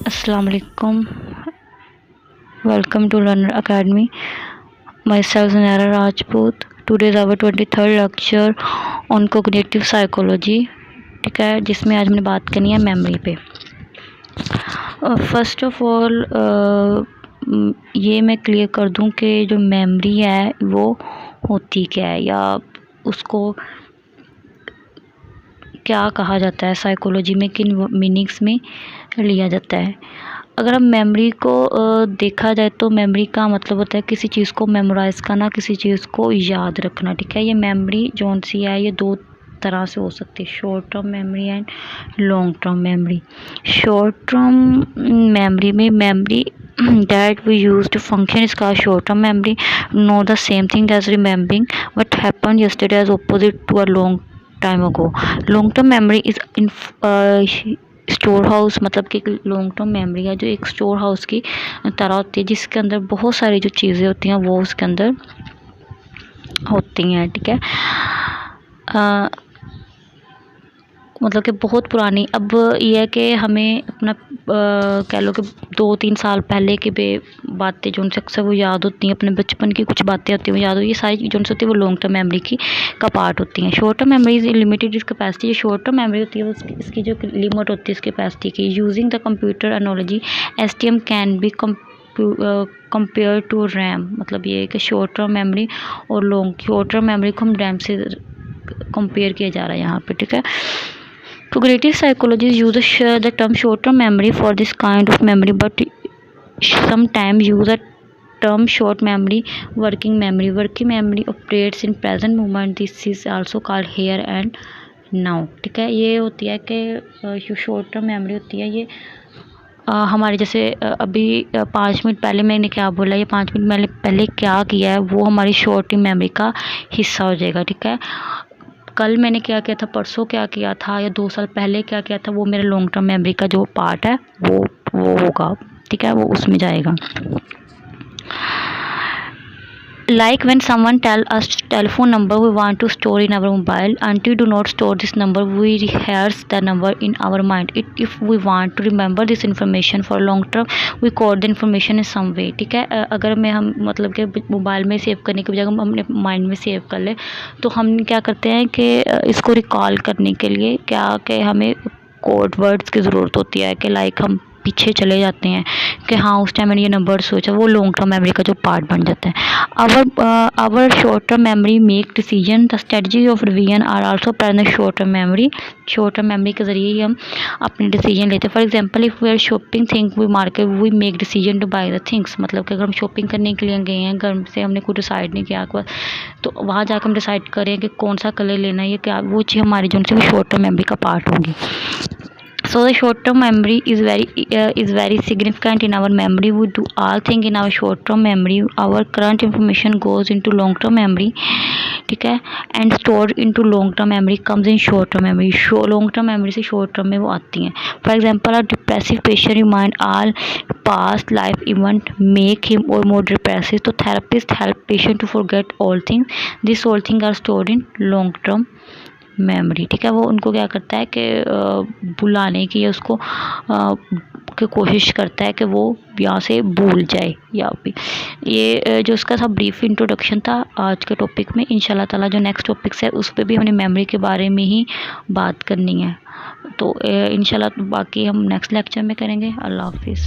Assalamu alaikum. Welcome to Learner Academy. Myself Zanara Rajput. Today is our 23rd lecture on cognitive psychology. ठीक है, जिसमें आज मैंने बात करनी है मेमोरी पे। फर्स्ट ऑफ ऑल ये मैं क्लियर कर दूं कि जो मेमोरी है वो होती क्या है या उसको क्या कहा जाता है, साइकोलॉजी में किन मीनिंग्स में लिया जाता है। अगर हम मेमोरी को देखा जाए तो मेमोरी का मतलब होता है किसी चीज़ को मेमोराइज़ करना, किसी चीज़ को याद रखना। ठीक है, ये मेमोरी जौन सी है ये दो तरह से हो सकती है, short term memory and long term memory. Short term memory में memory that we use to function is called short term memory. Not the same thing as remembering what happened yesterday as opposite to a long time ago. Long term memory is in store house, मतलब कि long term memory है जो एक store house की तरह होती है, जिसके अंदर बहुत सारी जो चीज़ें होती हैं वो उसके अंदर होती हैं। ठीक है, मतलब कि बहुत पुरानी। अब ये है कि हमें अपना कह लो कि 2-3 साल पहले की बातें जो उनसे अक्सर वो याद होती हैं, अपने बचपन की कुछ बातें होती हैं वो याद होती है। ये सारी जो होती है वो लॉन्ग टर्म मेमोरी की का पार्ट होती हैं। Short term memory is limited इस कैपेसिटी। शॉर्ट टर्म मेमोरी होती है वो इसकी जो लिमिट होती है इस कैपेसिटी की। Using the computer analogy STM can be compare to RAM. मतलब ये है कि शॉर्ट टर्म मेमोरी और शॉर्ट टर्म मेमोरी को हम रैम से कंपेयर किया जा रहा है यहाँ पे। ठीक है, cognitive psychologists use the term short-term memory for this kind of memory, but sometimes use the term short memory, working memory. Working memory operates in present moment. This is also called here and now. ठीक है, ये होती है कि जो short term memory होती है ये हमारे जैसे अभी 5 मिनट पहले मैंने क्या बोला, ये 5 मिनट मैंने पहले क्या किया है वो हमारी शॉर्ट टर्म मेमोरी का हिस्सा हो जाएगा। ठीक है, कल मैंने क्या किया था, परसों क्या किया था या 2 साल पहले क्या किया था वो मेरा लॉन्ग टर्म मेमोरी का जो पार्ट है वो होगा। ठीक है, वो उसमें जाएगा। Like when someone tell us telephone number we want to store in our mobile, until do not store this number, we rehearse the number in our mind. If we want to remember this information for long term, we code the information in some way. ठीक है, अगर मैं हम मतलब कि mobile में save करने की बजाय हम अपने माइंड में सेव कर ले तो हम क्या करते हैं कि इसको रिकॉल करने के लिए क्या कि हमें कोड वर्ड्स की ज़रूरत होती है कि लाइक हम पीछे चले जाते हैं कि हाँ उस टाइम मैंने ये नंबर सोचा, वो लॉन्ग टर्म मेमोरी का जो पार्ट बन जाता है। Our short term memory make decision. The strategy of revision are also present short term memory. Short term memory के ज़रिए ही हम अपने डिसीजन लेते हैं। For example if we are shopping thing we market we make decision to buy the things. मतलब कि अगर हम शॉपिंग करने के लिए गए हैं, घर से हमने कुछ डिसाइड नहीं किया तो वहाँ जाकर हम डिसाइड करें कि कौन सा कलर लेना है, ये क्या वो चीज़ हमारी जो है शॉर्ट टर्म मेमोरी का पार्ट होगी। So the short term memory is very significant in our memory. We do all things in our short term memory. Our current information goes into long term memory. ठीक है, and stored into long term memory comes in short term memory. Long term memory से short term में वो आती हैं। For example, a depressive patient remind all past life event make him or more depressive. तो therapist help patient to forget all things. These all things are stored in long term memory. ठीक है, वो उनको क्या करता है कि बुलाने की या उसको की कोशिश करता है कि वो यहाँ से भूल जाए। या ये जो उसका था ब्रीफ इंट्रोडक्शन था आज के टॉपिक में। इंशाल्लाह ताला जो नेक्स्ट टॉपिक्स है उस पर भी हमने मेमोरी के बारे में ही बात करनी है। तो इंशाल्लाह बाकी हम नेक्स्ट लेक्चर में करेंगे। अल्लाह हाफिज़।